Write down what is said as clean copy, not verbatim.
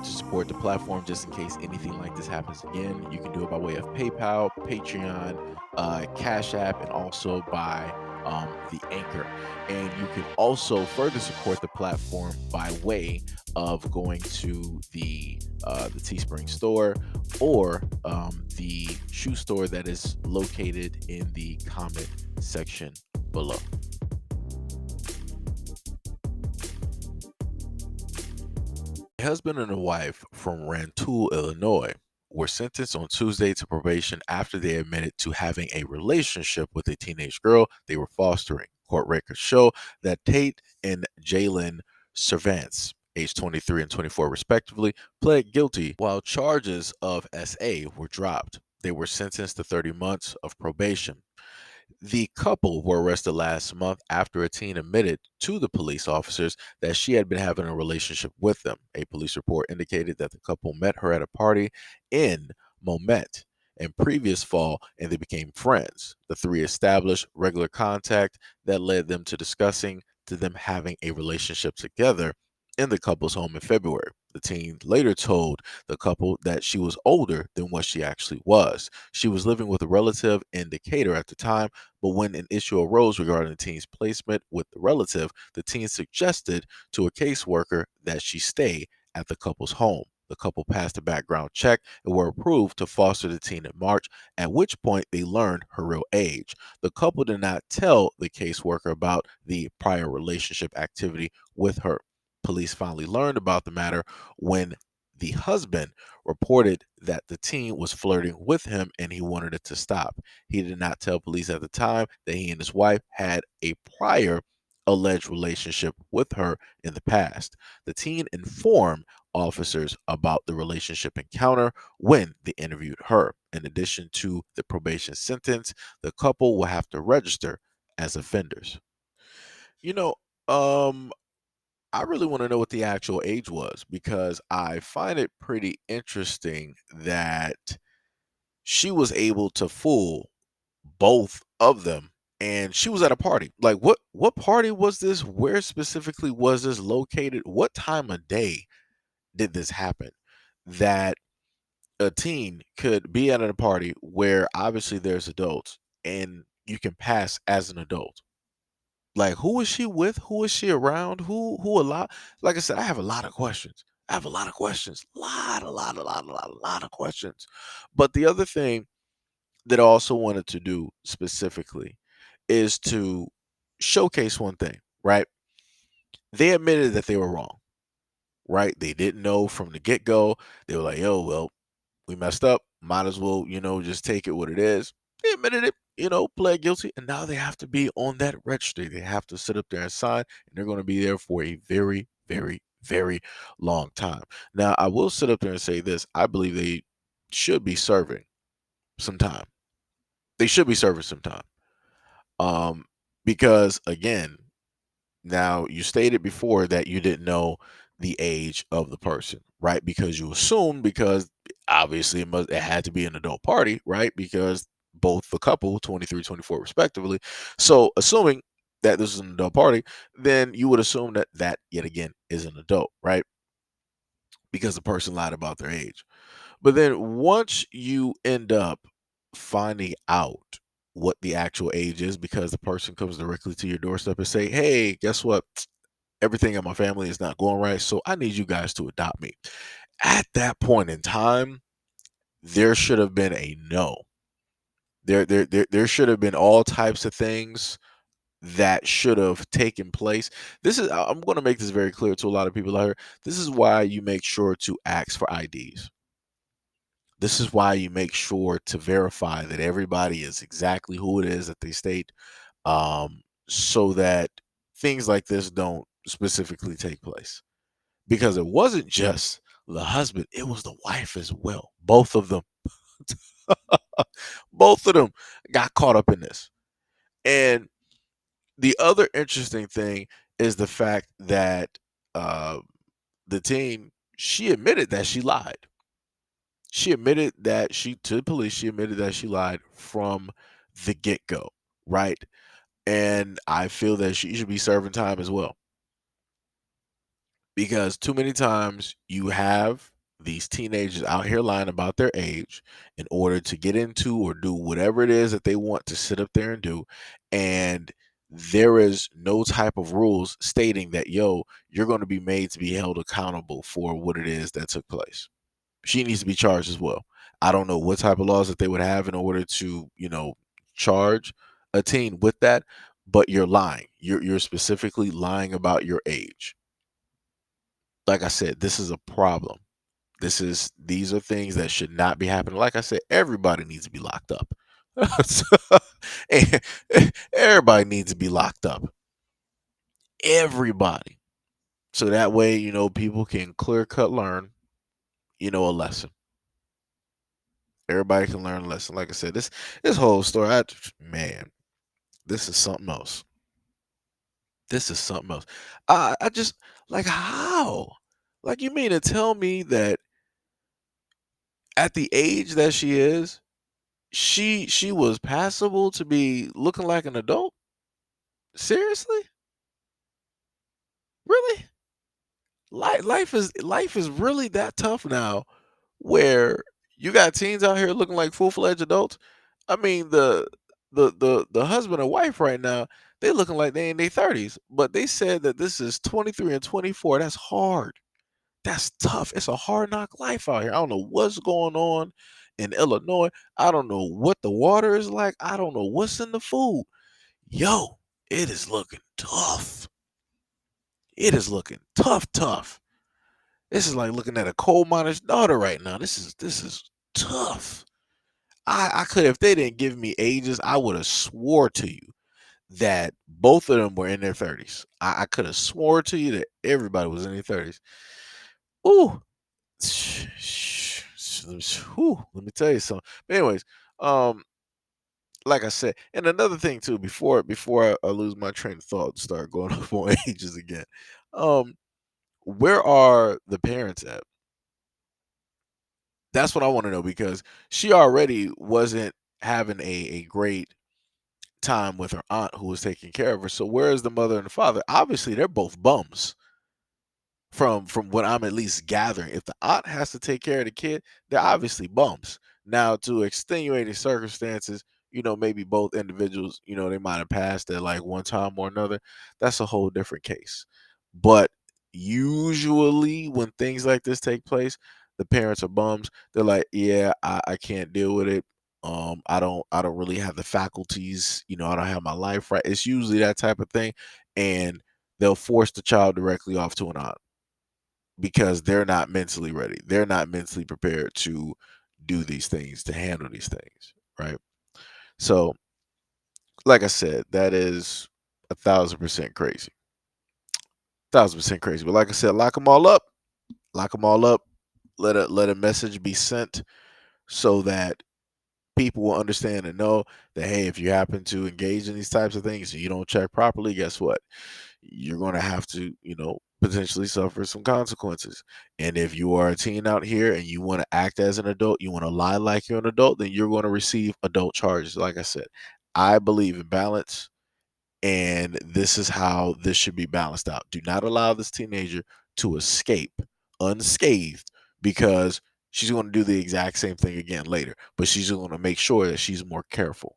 want to support the platform just in case anything like this happens again, you can do it by way of PayPal, Patreon, Cash App, and also by the Anchor. And you can also further support the platform by way of going to the Teespring store or the shoe store that is located in the comment section below. A husband and a wife from Rantoul, Illinois, were sentenced on Tuesday to probation after they admitted to having a relationship with a teenage girl they were fostering. Court records show that Tate and Jalen Cervantz, age 23 and 24 respectively, pled guilty while charges of SA were dropped. They were sentenced to 30 months of probation. The couple were arrested last month after a teen admitted to the police officers that she had been having a relationship with them. A police report indicated that the couple met her at a party in Momet in previous fall and they became friends. The three established regular contact that led them to discussing to them having a relationship together in the couple's home in February. The teen later told the couple that she was older than what she actually was. She was living with a relative in Decatur at the time, but when an issue arose regarding the teen's placement with the relative, the teen suggested to a caseworker that she stay at the couple's home. The couple passed a background check and were approved to foster the teen in March, at which point they learned her real age. The couple did not tell the caseworker about the prior relationship activity with her. Police finally learned about the matter when the husband reported that the teen was flirting with him and he wanted it to stop. He did not tell police at the time that he and his wife had a prior alleged relationship with her in the past. The teen informed officers about the relationship encounter when they interviewed her. In addition to the probation sentence, the couple will have to register as offenders. You know, um, I really want to know what the actual age was because I find it pretty interesting that she was able to fool both of them and she was at a party. Like what party was this? Where specifically was this located? What time of day did this happen? That a teen could be at a party where obviously there's adults and you can pass as an adult. Like, who is she with? Who is she around? Who a lot? Like I said, I have a lot of questions. I have a lot of questions. A lot of questions. But the other thing that I also wanted to do specifically is to showcase one thing, right? They admitted that they were wrong, right? They didn't know from the get-go. They were like, yo, well, we messed up. Might as well, just take it what it is. They admitted it, pled guilty, and now they have to be on that registry. They have to sit up there and sign, and they're going to be there for a very, very, very long time. Now, I will sit up there and say this: I believe they should be serving some time. They should be serving some time, um, because again, now, you stated before that you didn't know the age of the person, right? Because you assumed because obviously it had to be an adult party, right? Because both the couple, 23, 24 respectively. So, assuming that this is an adult party, then you would assume that that yet again is an adult, right? Because the person lied about their age. But then once you end up finding out what the actual age is because the person comes directly to your doorstep and say, "Hey, guess what? Everything in my family is not going right, so I need you guys to adopt me." At that point in time, there should have been a no. There should have been all types of things that should have taken place. I'm going to make this very clear to a lot of people out here. This is why you make sure to ask for IDs. This is why you make sure to verify that everybody is exactly who it is that they state, so that things like this don't specifically take place. Because it wasn't just the husband, it was the wife as well. Both of them, both of them got caught up in this. And the other interesting thing is the fact that uh, the teen, she admitted that she lied. She admitted that to the police, she admitted that she lied from the get go, right? And I feel that she should be serving time as well because too many times you have these teenagers out here lying about their age in order to get into or do whatever it is that they want to sit up there and do. And there is no type of rules stating that, yo, you're going to be made to be held accountable for what it is that took place. She needs to be charged as well. I don't know what type of laws that they would have in order to, charge a teen with that, but you're lying. You're specifically lying about your age. Like I said, this is a problem. These are things that should not be happening. Like I said, everybody needs to be locked up. So, and everybody needs to be locked up. Everybody. So that way, people can clear cut learn, a lesson. Everybody can learn a lesson. Like I said, this whole story, man, this is something else. This is something else. I just like how? Like you mean to tell me that at the age that she is, she was passable to be looking like an adult? Seriously? Really? Life is really that tough now where you got teens out here looking like full-fledged adults. I mean, the husband and wife right now, they looking like they in their 30s, but they said that this is 23 and 24. That's hard. That's tough. It's a hard knock life out here. I don't know what's going on in Illinois. I don't know what the water is like. I don't know what's in the food. Yo, it is looking tough. It is looking tough, tough. This is like looking at a coal miner's daughter right now. This is tough. I could, if they didn't give me ages, I would have swore to you that both of them were in their 30s. I could have swore to you that everybody was in their 30s. Ooh. Whew, let me tell you something. But anyways, um, like I said, and another thing too, before I lose my train of thought and start going off on ages again, um, where are the parents at? That's what I want to know because she already wasn't having a great time with her aunt who was taking care of her. So where is the mother and the father? Obviously, they're both bums from what I'm at least gathering. If the aunt has to take care of the kid, they're obviously bums. Now, to extenuating circumstances, maybe both individuals, they might have passed at like one time or another. That's a whole different case. But usually when things like this take place, the parents are bums. They're like, yeah, I can't deal with it. I don't really have the faculties, I don't have my life right. It's usually that type of thing. And they'll force the child directly off to an aunt because they're not mentally ready. They're not mentally prepared to do these things, to handle these things, right? So, like I said, that is 1,000% crazy. 1,000% crazy. But like I said, lock them all up. Lock them all up. Let a message be sent so that people will understand and know that, hey, if you happen to engage in these types of things and you don't check properly, guess what? You're going to have to, potentially suffer some consequences. And if you are a teen out here and you want to act as an adult, you want to lie like you're an adult, then you're going to receive adult charges. Like I said, I believe in balance, and this is how this should be balanced out. Do not allow this teenager to escape unscathed because she's going to do the exact same thing again later, but she's going to make sure that she's more careful.